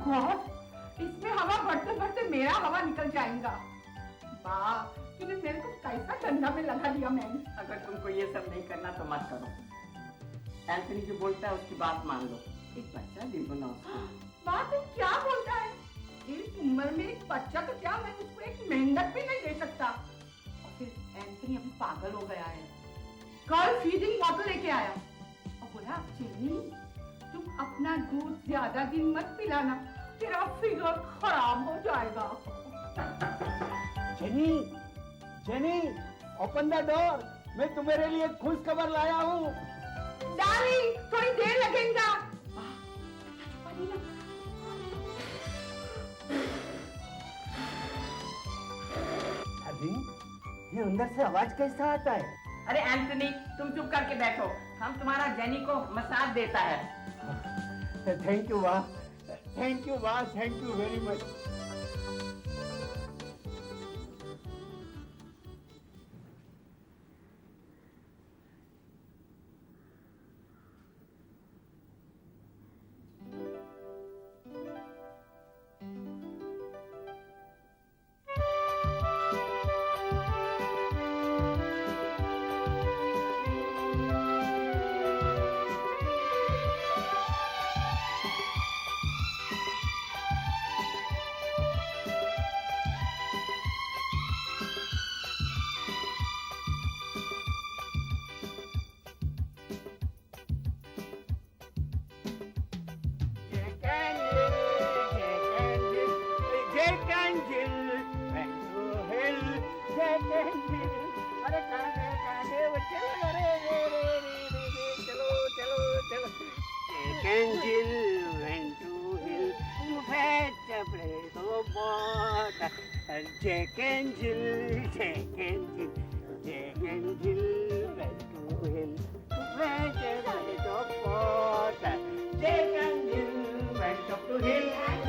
God, इसमें हवा भरते भरते मेरा हवा निकल जाएगा। वाह, तूने मेरे को कैसा डंडा में लगा दिया मैंने। अगर तुमको ये सब नहीं करना तो मत करो। एंथनी जो बोलता है उसकी बात मान लो। एक बच्चा दे दो ना उसको। वाह, तू क्या बोलता है? इस उम्र में एक बच्चा तो क्या, मैं उसको एक मेंढक भी नहीं दे सकता। और फिर एंथनी अभी पागल हो गया है, कल फीडिंग बॉटल लेके आया और बोला जेनी तुम अपना दूध ज्यादा दिन मत पिलाना, तेरा फिगर खराब हो जाएगा। Jenny, jenny, open the door, मैं तुम्हारे लिए खुश खबर लाया हूँ। डार्लिंग, थोड़ी देर लगेगा। ये अंदर से आवाज कैसा आता है? अरे एंथनी, तुम चुप करके बैठो, हम तुम्हारा जेनी को मसाज देता है। थैंक यू वाह, थैंक यू वाह, थैंक यू वेरी मच। अरे कांधे बच्चे चलो चलो चलो। Jack and Jill went to hill to fetch a bread of water. Jack and Jill, Jack and Jill, Jack and Jill went to hill to fetch a bread of water. Jack and Jill went up to hill.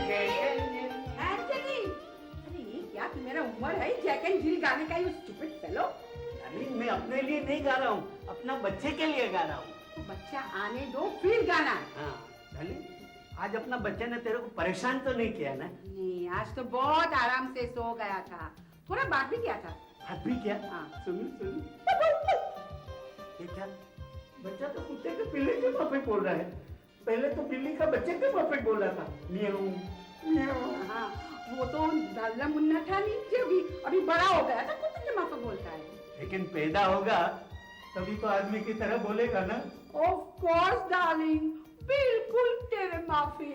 Jack and Jill. Anthony, अरे ये क्या तुम्हारा उम्र है Jack and जिल गाने का, ये स्टूपिड फेलो। डार्लिंग, मैं अपने लिए नहीं गा रहा हूँ, अपना बच्चे के लिए गा रहा हूँ। तो बच्चा आने दो फिर गाना। हाँ डार्लिंग, आज अपना बच्चे ने तेरे को परेशान तो नहीं किया ना? नहीं, आज तो बहुत आराम से सो गया था, थोड़ा बात भी किया था। हाथ भी किया? हाँ। सुनी सुनी। ये क्या? बच्चा तो कुत्ते के पिल्ले के पापे बोल रहा है, पहले तो बिल्ली का बच्चे के पापे बोल रहा था। म्याऊ म्याऊ। हाँ, वो तो दल्ला मुन्ना था नीचे भी, अभी बड़ा हो गया था, कुत्ते के माफक बोलता है। लेकिन पैदा होगा तभी तो आदमी की तरह बोलेगा ना? ऑफ कोर्स डार्लिंग, बिल्कुल तेरे माफी।